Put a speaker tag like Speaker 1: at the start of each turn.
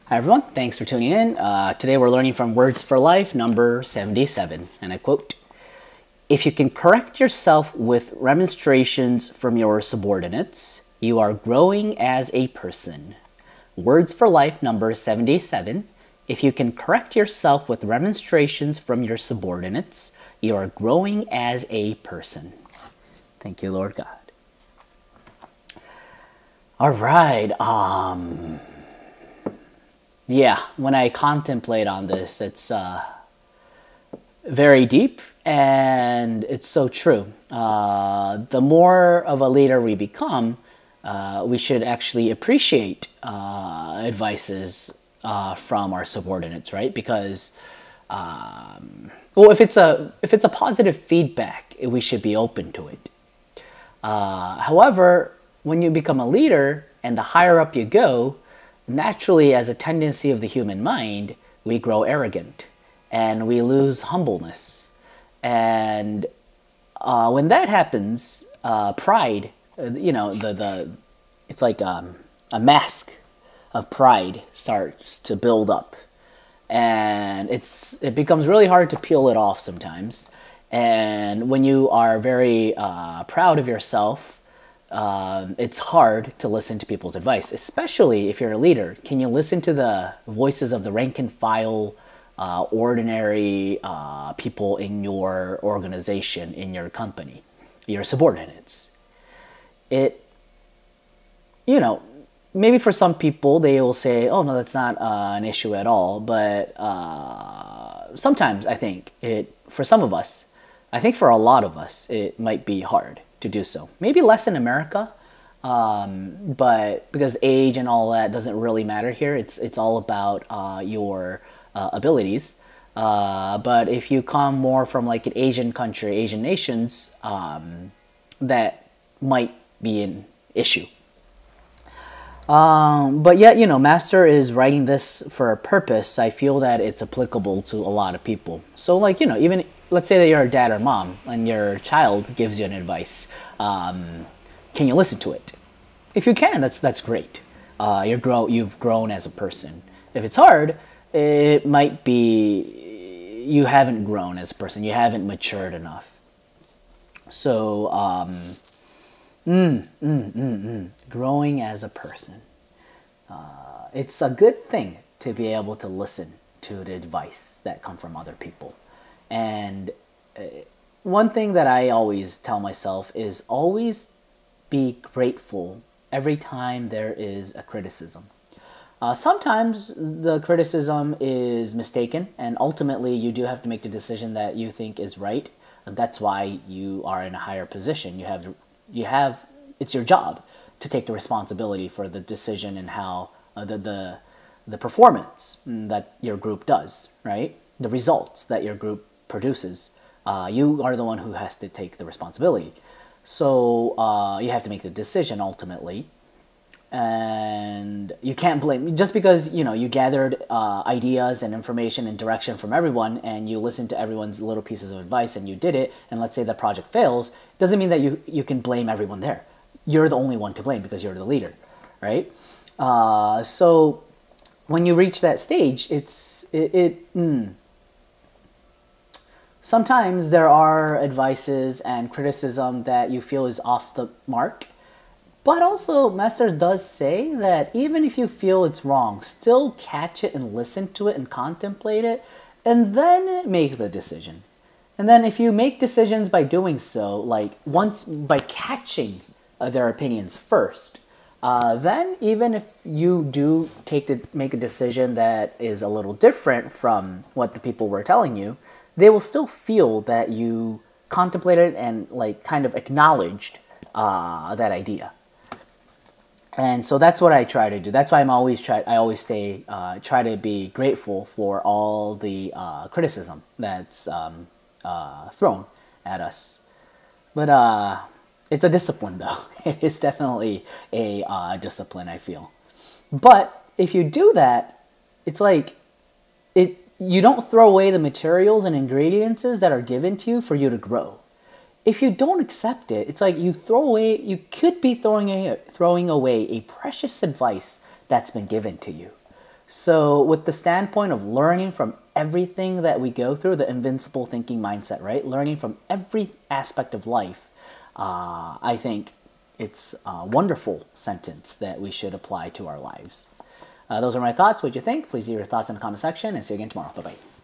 Speaker 1: Hi everyone, thanks for tuning in. Today we're learning from Words for Life number 77, and I quote, "If you can correct yourself with remonstrations from your subordinates, you are growing as a person." Words for Life number 77, "If you can correct yourself with remonstrations from your subordinates, you are growing as a person." Thank you, Lord God. All right, yeah, when I contemplate on this, it's very deep and it's so true. The more of a leader we become, we should actually appreciate advices from our subordinates, right? Because, well, if it's a positive feedback, we should be open to it. However, when you become a leader and the higher up you go, naturally, as a tendency of the human mind, we grow arrogant and we lose humbleness. And when that happens, pride, it's like a mask of pride starts to build up. And it becomes really hard to peel it off sometimes. And when you are very proud of yourself, it's hard to listen to people's advice, especially if you're a leader. Can you listen to the voices of the rank and file, ordinary people in your organization, in your company, your subordinates? Maybe for some people they will say, "Oh no, that's not an issue at all." But sometimes I think for some of us, I think for a lot of us, it might be hard to do so. Maybe less in America, but because age and all that doesn't really matter here. It's all about your abilities. But if you come more from like an Asian country, Asian nations, that might be an issue. But yet, Master is writing this for a purpose. I feel that it's applicable to a lot of people. So even let's say that you're a dad or mom and your child gives you an advice. Can you listen to it? If you can, that's great. You've grown as a person. If it's hard, it might be you haven't grown as a person. You haven't matured enough. So, growing as a person. It's a good thing to be able to listen to the advice that come from other people. And one thing that I always tell myself is always be grateful every time there is a criticism. Sometimes the criticism is mistaken, and ultimately you do have to make the decision that you think is right. And that's why you are in a higher position. It's your job to take the responsibility for the decision and how the performance that your group does, right? The results that your group produces. You are the one who has to take the responsibility. So you have to make the decision ultimately. And you can't blame, just because you gathered ideas and information and direction from everyone and you listened to everyone's little pieces of advice and you did it, and let's say the project fails, doesn't mean that you can blame everyone there. You're the only one to blame because you're the leader, right? So when you reach that stage, sometimes there are advices and criticism that you feel is off the mark. But also, Master does say that even if you feel it's wrong, still catch it and listen to it and contemplate it, and then make the decision. And then if you make decisions by doing so, by catching their opinions first, then even if you do make a decision that is a little different from what the people were telling you, they will still feel that you contemplated and kind of acknowledged that idea. And so that's what I try to do. That's why I always try to be grateful for all the criticism that's thrown at us. But it's a discipline, though. It is definitely a discipline, I feel. But if you do that, it's you don't throw away the materials and ingredients that are given to you for you to grow. If you don't accept it, it's like you could be throwing away a precious advice that's been given to you. So, with the standpoint of learning from everything that we go through, the invincible thinking mindset, right? Learning from every aspect of life, I think it's a wonderful sentence that we should apply to our lives. Those are my thoughts. What do you think? Please leave your thoughts in the comment section and see you again tomorrow. Bye bye.